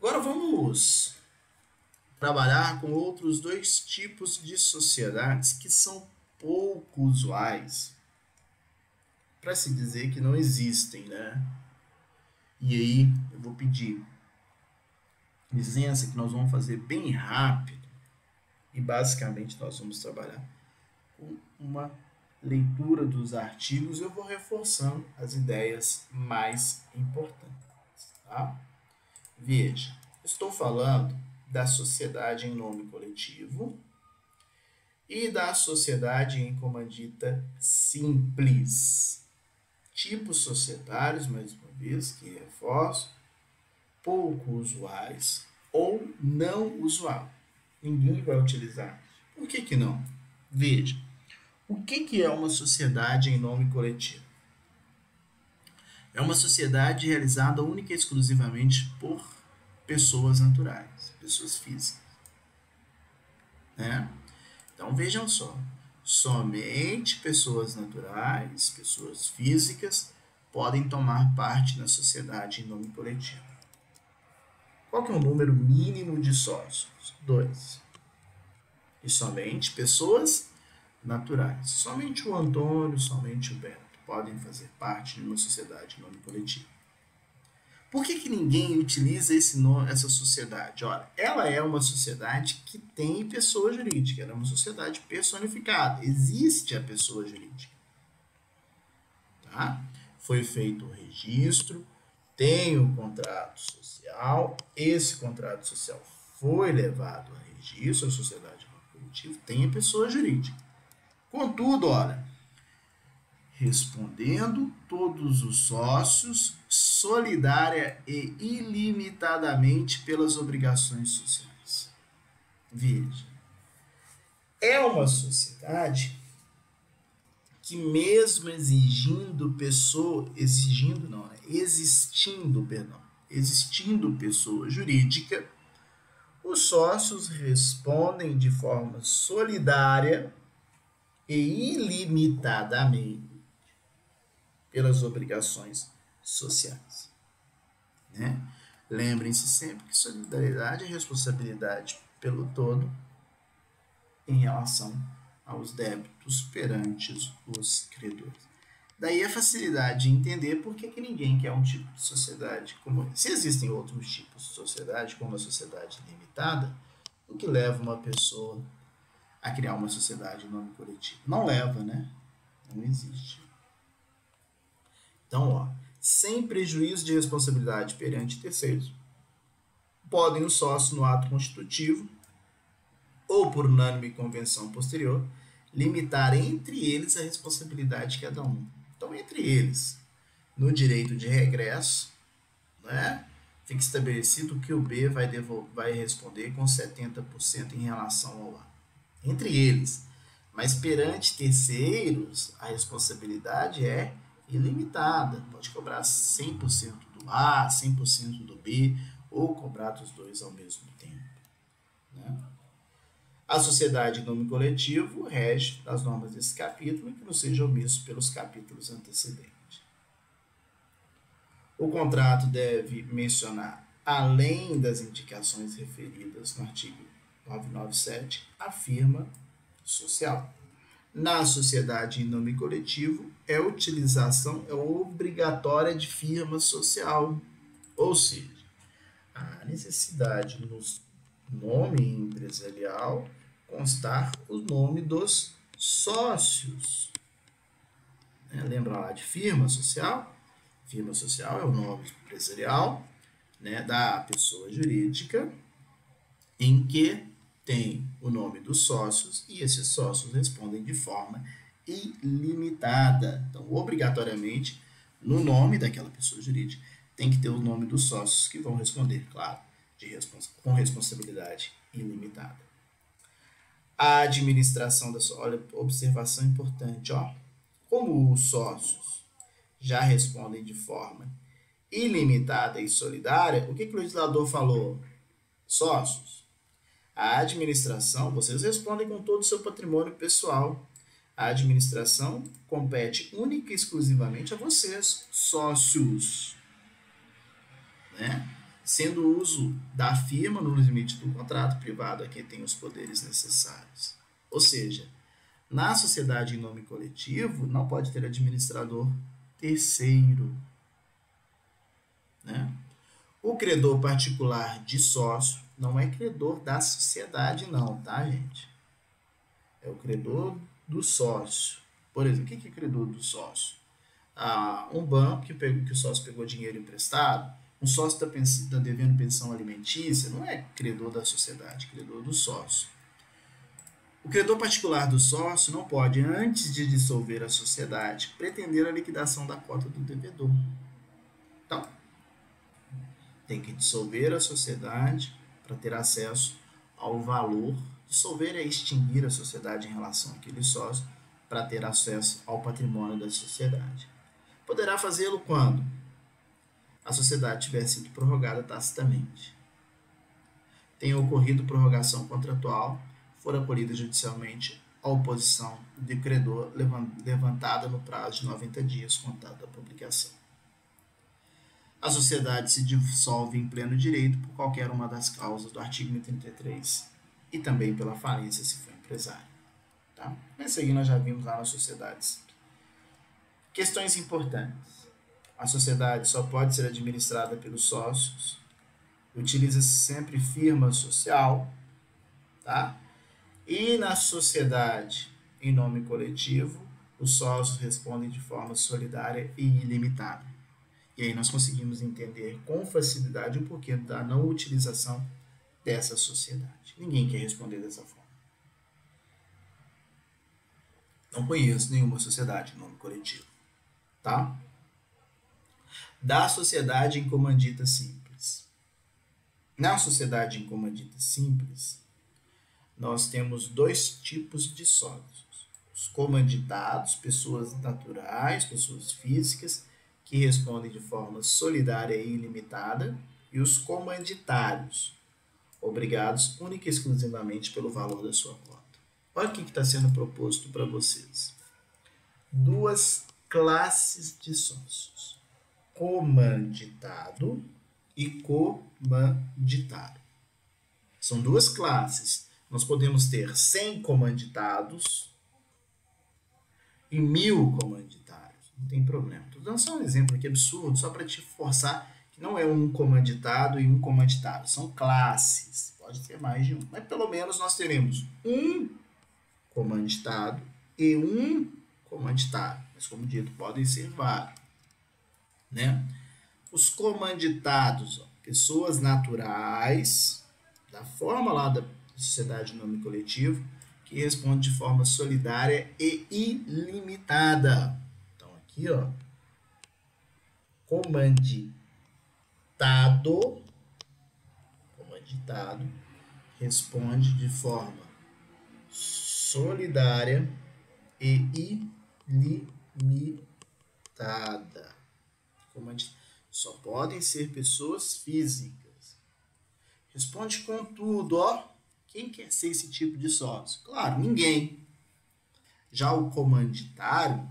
Agora vamos trabalhar com outros dois tipos de sociedades que são pouco usuais, para se dizer que não existem, né? E aí eu vou pedir licença que nós vamos fazer bem rápido e basicamente nós vamos trabalhar com uma leitura dos artigos. Eu vou reforçando as ideias mais importantes, tá? Veja, estou falando da sociedade em nome coletivo e da sociedade em comandita simples. Tipos societários, mais uma vez, que reforço, pouco usuais ou não usual. Ninguém vai utilizar. Por que que não? Veja, o que é uma sociedade em nome coletivo? É uma sociedade realizada única e exclusivamente por pessoas naturais, pessoas físicas, né? Então vejam só, somente pessoas naturais, pessoas físicas podem tomar parte na sociedade em nome coletivo. Qual que é o número mínimo de sócios? 2. E somente pessoas naturais. Somente o Antônio, somente o Beto podem fazer parte de uma sociedade em nome coletivo. Por que ninguém utiliza essa sociedade? Olha, ela é uma sociedade que tem pessoa jurídica, ela é uma sociedade personificada, existe a pessoa jurídica. Tá? Foi feito o registro, tem um contrato social, esse contrato social foi levado a registro, a sociedade coletiva tem a pessoa jurídica. Contudo, olha, respondendo todos os sócios solidária e ilimitadamente pelas obrigações sociais. Veja, é uma sociedade que mesmo existindo pessoa jurídica, os sócios respondem de forma solidária e ilimitadamente pelas obrigações sociais. Né? Lembrem-se sempre que solidariedade é responsabilidade pelo todo em relação aos débitos perante os credores. Daí a facilidade de entender por que ninguém quer um tipo de sociedade como esse. Se existem outros tipos de sociedade, como a sociedade limitada, o que leva uma pessoa a criar uma sociedade em nome coletivo? Não leva, né? Não existe. Então, ó, sem prejuízo de responsabilidade perante terceiros, podem os sócios, no ato constitutivo ou por unânime convenção posterior, limitar entre eles a responsabilidade de cada um. Então, entre eles, no direito de regresso, né, fica estabelecido que o B vai responder com 70% em relação ao A. Entre eles. Mas perante terceiros, a responsabilidade é ilimitada. Pode cobrar 100% do A, 100% do B, ou cobrar dos dois ao mesmo tempo. Né? A sociedade em nome coletivo rege as normas desse capítulo e que não seja omisso pelos capítulos antecedentes. O contrato deve mencionar, além das indicações referidas no artigo 997, a firma social. Na sociedade em nome coletivo, é utilização obrigatória de firma social, ou seja, a necessidade no nome empresarial constar o nome dos sócios. Lembra lá de firma social? Firma social é o nome empresarial, né, da pessoa jurídica em que tem o nome dos sócios e esses sócios respondem de forma ilimitada. Então, obrigatoriamente, no nome daquela pessoa jurídica, tem que ter o nome dos sócios que vão responder, claro, com responsabilidade ilimitada. A administração da olha, observação importante, ó. Como os sócios já respondem de forma ilimitada e solidária, o que o legislador falou? Sócios, a administração, vocês respondem com todo o seu patrimônio pessoal. A administração compete única e exclusivamente a vocês, sócios. Né? sendo o uso da firma no limite do contrato privado a quem tem os poderes necessários. Ou seja, na sociedade em nome coletivo, não pode ter administrador terceiro, né? O credor particular de sócio não é credor da sociedade, não, tá, gente? É o credor do sócio. Por exemplo, o que é credor do sócio? Um banco que o sócio pegou dinheiro emprestado, um sócio está devendo pensão alimentícia, não é credor da sociedade, é credor do sócio. O credor particular do sócio não pode, antes de dissolver a sociedade, pretender a liquidação da cota do devedor. Então, tem que dissolver a sociedade para ter acesso ao valor. Dissolver é extinguir a sociedade em relação àquele sócio para ter acesso ao patrimônio da sociedade. Poderá fazê-lo quando a sociedade tiver sido prorrogada tacitamente. Tenha ocorrido prorrogação contratual, for acolhida judicialmente a oposição do credor levantada no prazo de 90 dias contado da publicação. A sociedade se dissolve em pleno direito por qualquer uma das causas do artigo 1033 e também pela falência se for empresário. Tá? Nesse aqui nós já vimos lá nas sociedades. Questões importantes. A sociedade só pode ser administrada pelos sócios. Utiliza-se sempre firma social. Tá? E na sociedade em nome coletivo, os sócios respondem de forma solidária e ilimitada. E aí nós conseguimos entender com facilidade o porquê da não utilização dessa sociedade. Ninguém quer responder dessa forma. Não conheço nenhuma sociedade em nome coletivo. Tá? Da sociedade em comandita simples. Na sociedade em comandita simples, nós temos dois tipos de sócios. Os comanditados, pessoas naturais, pessoas físicas, que respondem de forma solidária e ilimitada, e os comanditários, obrigados única e exclusivamente pelo valor da sua cota. Olha o que está sendo proposto para vocês. Duas classes de sócios. Comanditado e comanditado. São duas classes. Nós podemos ter 100 comanditados e 1000 comanditados. Não tem problema. Estou dando só um exemplo aqui absurdo, só para te forçar que não é um comanditado e um comanditado. São classes. Pode ter mais de um. Mas pelo menos nós teremos um comanditado e um comanditado. Mas como dito, podem ser vários. Né? Os comanditados, pessoas naturais, da forma lá da sociedade de nome coletivo, que responde de forma solidária e ilimitada. Então aqui, ó, comanditado responde de forma solidária e ilimitada. Só podem ser pessoas físicas. Responde com tudo, ó. Quem quer ser esse tipo de sócio? Claro, ninguém. Já o comanditário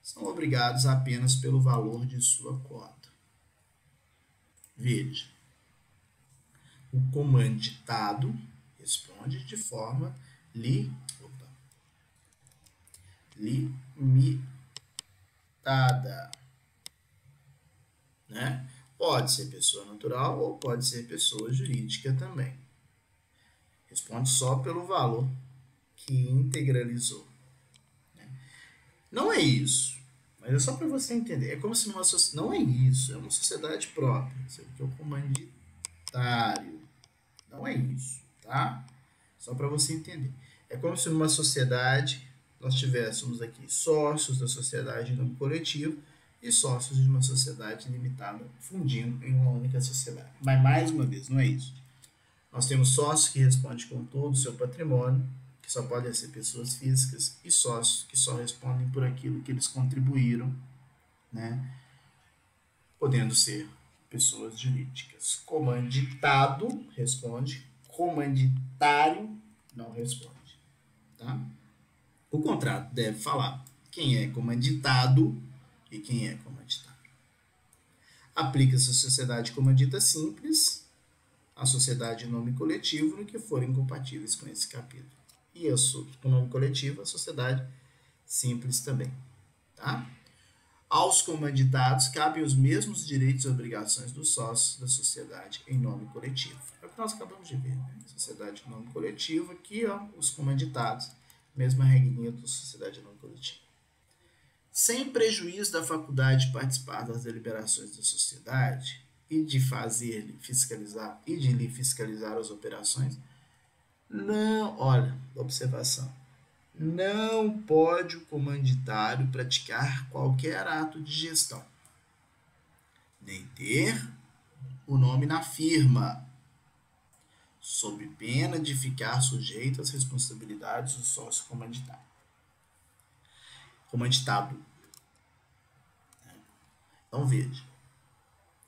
são obrigados apenas pelo valor de sua cota. Veja. O comanditado responde de forma limitada. Né? Pode ser pessoa natural ou pode ser pessoa jurídica também. Responde só pelo valor que integralizou. Né? Não é isso, mas é só para você entender. É como se numa sociedade... Não é isso, é uma sociedade própria. Isso aqui é o comanditário. Não é isso, tá? Só para você entender. É como se numa sociedade nós tivéssemos aqui sócios da sociedade em nome coletivo e sócios de uma sociedade limitada fundindo em uma única sociedade. Mas, mais uma vez, não é isso. Nós temos sócios que respondem com todo o seu patrimônio, que só podem ser pessoas físicas, e sócios que só respondem por aquilo que eles contribuíram, né? Podendo ser pessoas jurídicas. Comanditado responde, comanditário não responde. Tá? O contrato deve falar quem é comanditado e quem é comanditado. Aplica-se a sociedade comandita simples, a sociedade em nome coletivo, no que forem compatíveis com esse capítulo. E o nome coletivo, a sociedade simples também. Tá? Aos comanditados cabem os mesmos direitos e obrigações dos sócios da sociedade em nome coletivo. É o que nós acabamos de ver, né? Sociedade em nome coletivo, aqui, ó, os comanditados, mesma regrinha da sociedade em nome coletivo. Sem prejuízo da faculdade de participar das deliberações da sociedade e de fazer-lhe fiscalizar e de lhe fiscalizar as operações, não, olha, observação, não pode o comanditário praticar qualquer ato de gestão, nem ter o nome na firma, sob pena de ficar sujeito às responsabilidades do sócio comanditado. Então veja,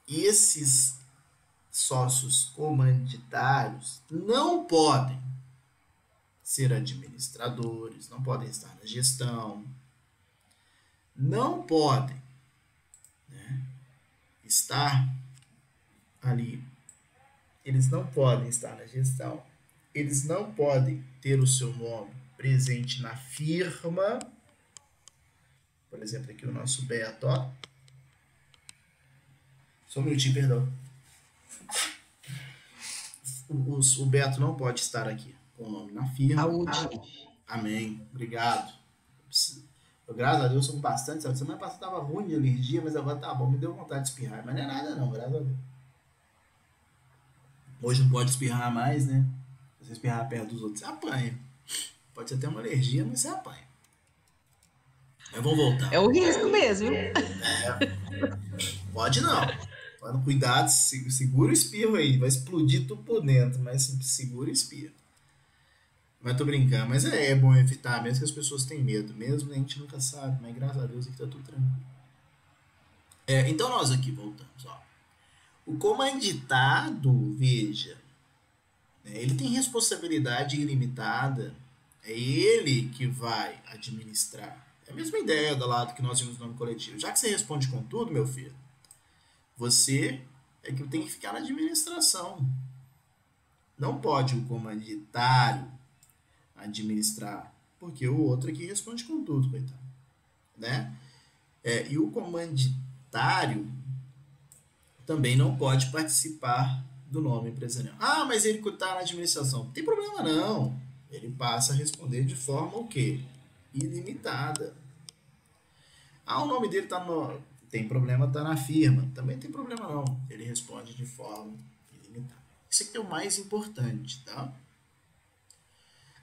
esses sócios comanditários não podem ser administradores, não podem estar na gestão, não podem, né, estar ali, eles não podem estar na gestão, eles não podem ter o seu nome presente na firma, por exemplo, aqui o nosso Beto, ó. Só um minutinho, perdão. O Beto não pode estar aqui com o nome na firma. Saúde. Amém. Obrigado. Eu, graças a Deus, sou bastante. Sabe? Semana passada estava ruim de alergia, mas agora tá bom. Me deu vontade de espirrar. Mas não é nada, não, graças a Deus. Hoje não pode espirrar mais, né? Se você espirrar perto dos outros, você apanha. Pode ser até uma alergia, mas você apanha. Mas vamos voltar. É um risco mesmo. Pode não. Toma cuidado, segura o espirro aí. Vai explodir tudo por dentro, mas segura o espirro. Mas tô brincando. Mas é bom evitar, mesmo que as pessoas tenham medo. Mesmo a gente nunca sabe, mas graças a Deus aqui tá tudo tranquilo. Então nós aqui voltamos. Ó. O comanditado, veja, ele tem responsabilidade ilimitada. É ele que vai administrar. É a mesma ideia do lado que nós vimos no nome coletivo. Já que você responde com tudo, meu filho, você é que tem que ficar na administração. Não pode o comanditário administrar, porque o outro aqui responde com tudo, coitado. Né? E o comanditário também não pode participar do nome empresarial. Ah, mas ele está na administração. Não tem problema não. Ele passa a responder de forma o quê? Ilimitada. Ah, o nome dele está no... Tem problema, está na firma. Também tem problema não. Ele responde de forma ilimitada. Isso aqui é o mais importante, tá?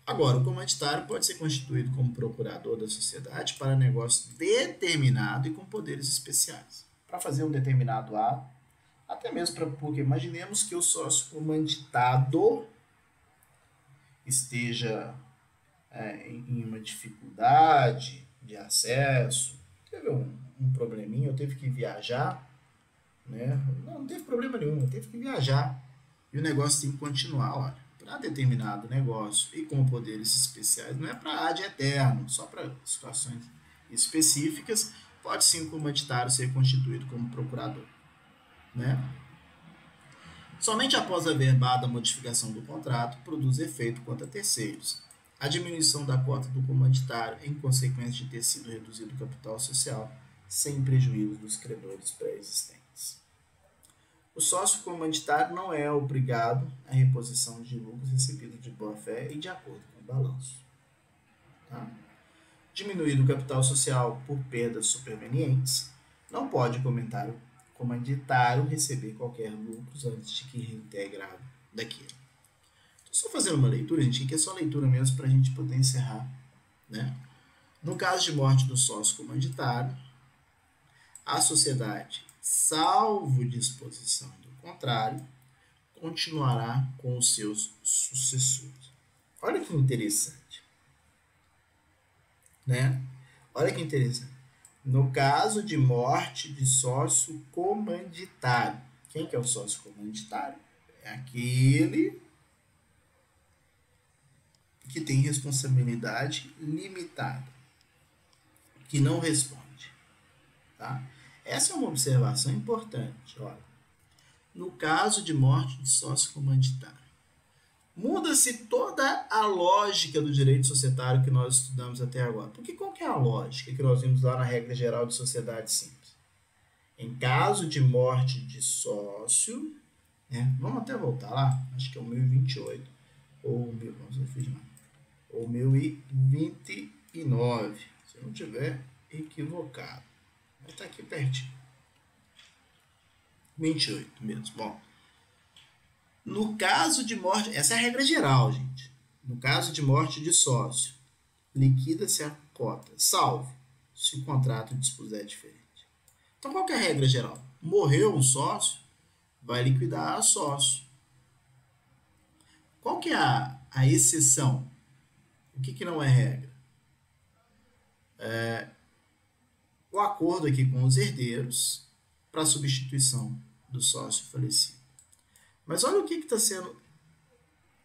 Agora, o comanditário pode ser constituído como procurador da sociedade para negócio determinado e com poderes especiais. Para fazer um determinado ato, até mesmo porque imaginemos que o sócio comanditado esteja em uma dificuldade de acesso, teve um probleminha, eu teve que viajar, né? Não teve problema nenhum, eu teve que viajar. E o negócio tem que continuar, olha, para determinado negócio e com poderes especiais, não é para ad eterno, só para situações específicas, pode sim o comanditário ser constituído como procurador, né? Somente após a verbada modificação do contrato produz efeito quanto a terceiros. A diminuição da cota do comanditário em consequência de ter sido reduzido o capital social, sem prejuízo dos credores pré-existentes. O sócio comanditário não é obrigado à reposição de lucros recebidos de boa-fé e de acordo com o balanço. Tá? Diminuído o capital social por perdas supervenientes, não pode o comanditário receber qualquer lucros antes de que reintegrado daquilo. Estou só fazendo uma leitura, gente, que é só leitura mesmo para a gente poder encerrar. Né? No caso de morte do sócio comanditário, a sociedade, salvo disposição do contrário, continuará com os seus sucessores. Olha que interessante. Né? Olha que interessante. No caso de morte de sócio comanditário. Quem que é o sócio comanditário? É aquele que tem responsabilidade limitada, que não responde. Tá? Essa é uma observação importante. Olha, no caso de morte de sócio comanditário, muda-se toda a lógica do direito societário que nós estudamos até agora. Porque qual que é a lógica que nós vimos lá na regra geral de sociedade simples? Em caso de morte de sócio, né? Vamos até voltar lá, acho que é o 1028, ou 1029, se eu não tiver equivocado. Vai estar aqui pertinho. 28 mesmo. Bom, no caso de morte, essa é a regra geral, gente. No caso de morte de sócio, liquida-se a cota, salvo se o contrato dispuser diferente. Então, qual que é a regra geral? Morreu um sócio, vai liquidar a sócio. Qual que é a exceção? O que não é regra? O acordo aqui com os herdeiros para a substituição do sócio falecido. Mas olha o que está sendo...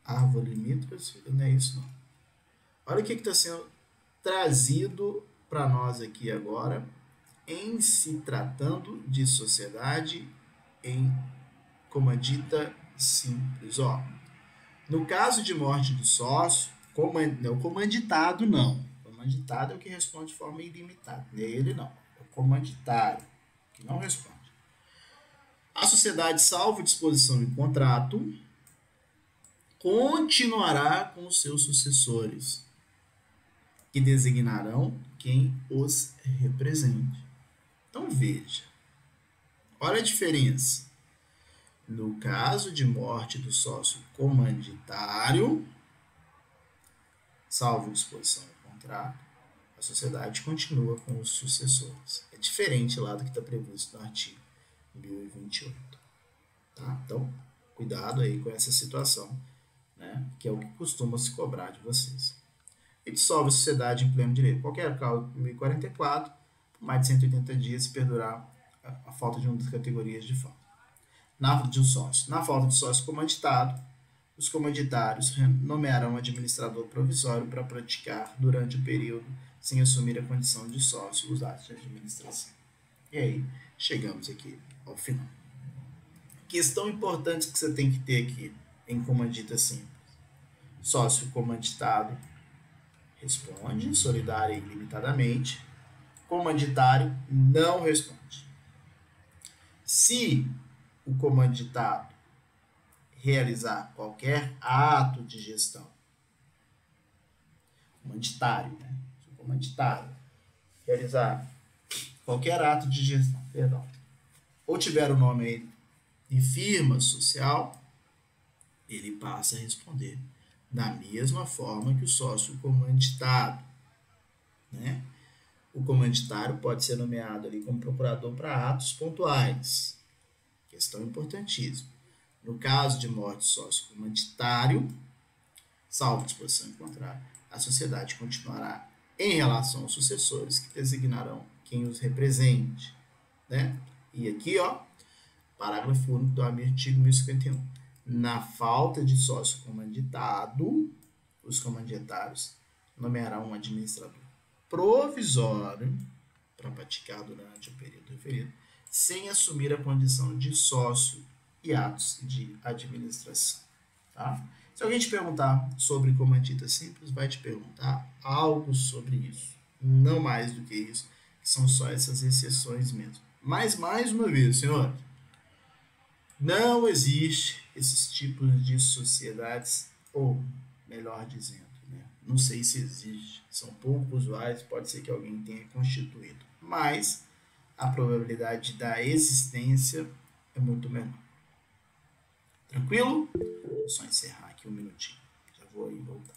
Árvore limítrofe, não é isso não. Olha o que está sendo trazido para nós aqui agora, em se tratando de sociedade em comandita simples. Ó, no caso de morte do sócio, o comanditado não. O comanditado é o que responde de forma ilimitada. Ele não. É o comanditário que não responde. A sociedade, salvo disposição em contrato, continuará com os seus sucessores, que designarão quem os represente. Então veja, olha a diferença. No caso de morte do sócio comanditário, salvo disposição em contrato, a sociedade continua com os sucessores. É diferente lá do que está previsto no artigo 1028. Tá? Então, cuidado aí com essa situação, né? Que é o que costuma se cobrar de vocês. E dissolve a sociedade em pleno direito. Qualquer causa 1044, por mais de 180 dias, se perdurar a falta de uma das categorias de falta. Na falta de sócio comanditado, os comanditários nomearão um administrador provisório para praticar, durante o período, sem assumir a condição de sócio, os atos de administração. E aí, chegamos aqui ao final. Questão importante que você tem que ter aqui em comandita simples. Sócio comanditado responde, solidário e ilimitadamente. Comanditário não responde. Se o comanditado realizar qualquer ato de gestão, comanditário, né? Se o comanditário realizar qualquer ato de gestão, ou tiver o nome aí em firma social, ele passa a responder da mesma forma que o sócio comanditado, né? O comanditário pode ser nomeado ali como procurador para atos pontuais. Questão importantíssima. No caso de morte sócio comanditário, salvo disposição em contrário, a sociedade continuará em relação aos sucessores que designarão quem os represente, né? E aqui, ó, parágrafo único do artigo 1051. Na falta de sócio comanditado, os comanditários nomearão um administrador provisório para praticar durante o período referido, sem assumir a condição de sócio e atos de administração. Tá? Se alguém te perguntar sobre comandita simples, vai te perguntar algo sobre isso. Não mais do que isso, que são só essas exceções mesmo. Mas, mais uma vez, senhor, não existe esses tipos de sociedades, ou melhor dizendo, né? Não sei se existe, são pouco usuais, pode ser que alguém tenha constituído, mas a probabilidade da existência é muito menor. Tranquilo? Vou só encerrar aqui um minutinho, já vou aí voltar.